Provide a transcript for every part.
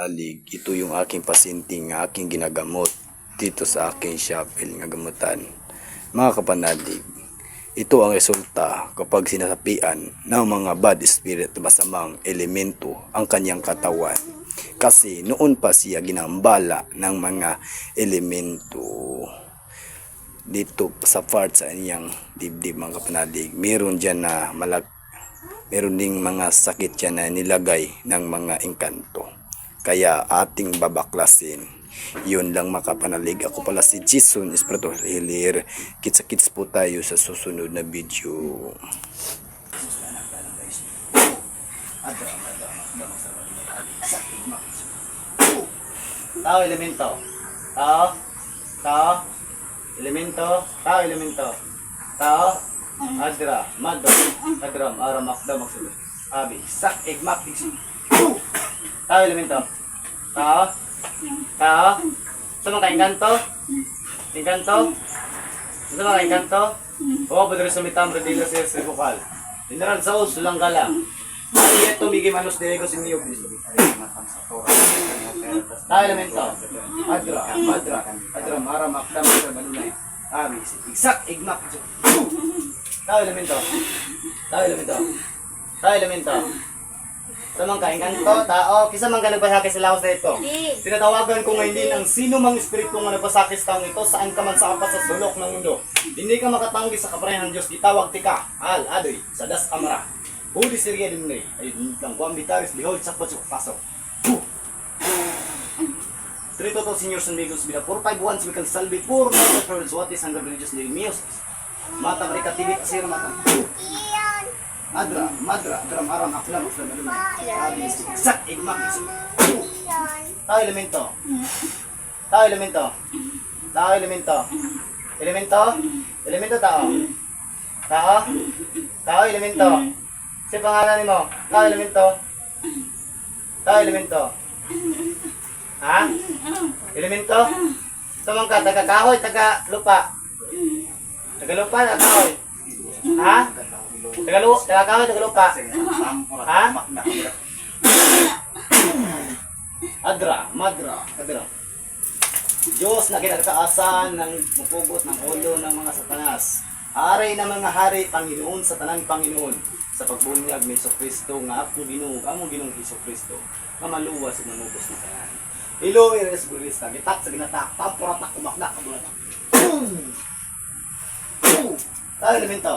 kapanalig, ito yung aking pasinting nga aking ginagamot dito sa aking shopel nga gamutan. Mga kapanalig, ito ang resulta kapag sinasapian ng mga bad spirit, masamang elemento ang kanyang katawan. Kasi noon pa siya ginambala ng mga elemento dito sa part sa inyang dibdib, mga kapanalig. Meron dyan na meron ding mga sakit dyan na nilagay ng mga engkanto. Kaya ating babaklasin. Yun lang, mga kapanalig. Ako pala si Jason Espiritu Healer. Kits po tayo sa susunod na video. Tao, elemento. Tao. Tao. Elemento. Tao, elemento. Tao. Adra. Madra. Adram. Aramak. Damak. Abi. Sak. Egmak. Tao, elemento. Tao. Tao. Saan mga engkanto? Engkanto? Saan mga engkanto? Oo, padre sa mitam. Radila sa bukal. Inaran sa us. Sulang gala. Ay, ito, bigay manos de ego sinyo. Tao, elemento. Adra. Madra. Adram. Aramak. Damak. Balunay. Abi. Isak. Egmak. Tao, elemento. Tao, elemento. Tao, elemento. Sa mga engkanto, tao, kisa man ka nagpasakit sa lawas na ito. Tinatawagan ko ngayon din ang sino mang espiritu nga nagpasakit sa taong ito, saan ka man sa kapas sa sulok ng mundo. Hindi ka makatanggi sa kaprayan ng Diyos, itawag tika, adoy, sa das amara. Huli sirya din rin, ay lang kuang bitaris, behold, sakot sa pasok. Trito to, Senior San Miguel's Bida, 451, Smikal Salvi, 4 Northern Province, what is Hanggang Religious Nilimios. Matang Rikatibit, Sir Matang. Adra, madra, dram, aram, aklam, aklam, abis, sak, igmak, tao, elemento. Tao, elemento. Tao, elemento. Elemento? Elemento, tao. Tao? Tao, elemento. Sa pangalan mo, tao, elemento. Tao, elemento. Ha? Elemento? Tumang ka, taga-kahoy, taga-lupa. Taga-lupa, taga-kahoy. Ha? Taga-kahoy, taga-lupa. Ha? Adra, madra, adra. Diyos na kinagkaasan ng mapugot ng ulo ng mga satanas. Hari ng mga hari, Panginoon sa tanang Panginoon. Sa pagbunyag ni Jesucristo nga ako Ginoo, amo Ginoong Jesucristo. Kamaluwas sa manubos ng tanan. Hello, Eres Gurista. Gitak sa ginatak, tampuratak, kumakdak, kabulatak. Tayo, elemento.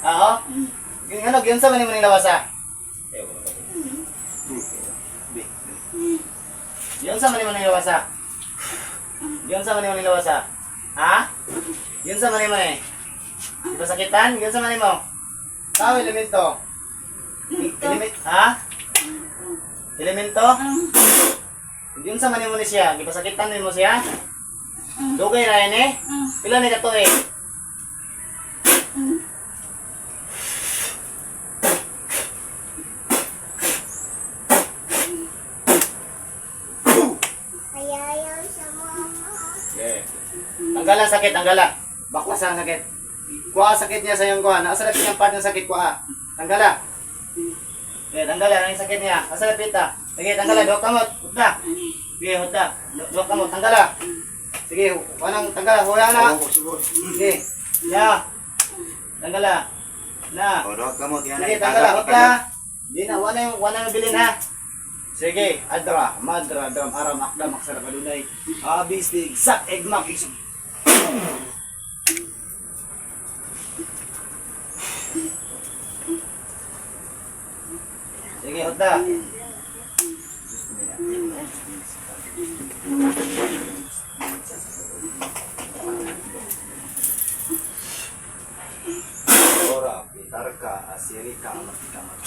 Oo? Ano, yun sa manin mo nilawasa? Yun sa manin mo nilawasa? Yun sa manin mo nilawasa? Ha? Yun sa manin mo eh? Di ba sakitan? Yun sa manin mo? Tao, elemento. Ha? Elemento? Yun sa manin mo ni siya? Di ba sakitan din mo siya? Dugay na yun eh? Pila ni kato eh? Tanggalan sakit, tanggalan. Baklasan ang sakit. Kuha sakit niya sa iyong kuha. Nasalapit niyang part ng sakit, kuha. Tanggalan. Okay, tanggalan ang sakit niya. Nasalapit ta. Sige, tanggalan. Dua kamot. Hutda. Sige, hutda. Dua kamot. Tanggalan. Sige, wanang tanggalan. Huya na. Sige. Ya. Tanggalan. Na. Dua kamot. Sige, tanggalan. Hutda. Hindi na. Wanang bilin ha. Sige, adra, madra, dram, aram, akdam, aksara, kalunay, abis, sak, egmak, isip. Sige, hutda. Ora, pitarka, asirika, matikamat.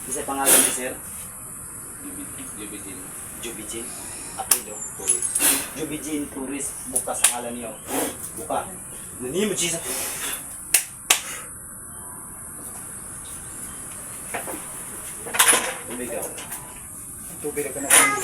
Isa pangalan ni sir? Jubijin. Apelyido? Turis. Jubijin Turis. Buka sa ngalan niyo. Buka. Nani mo, Jesus? Tubig ako. Tubig ako na kami.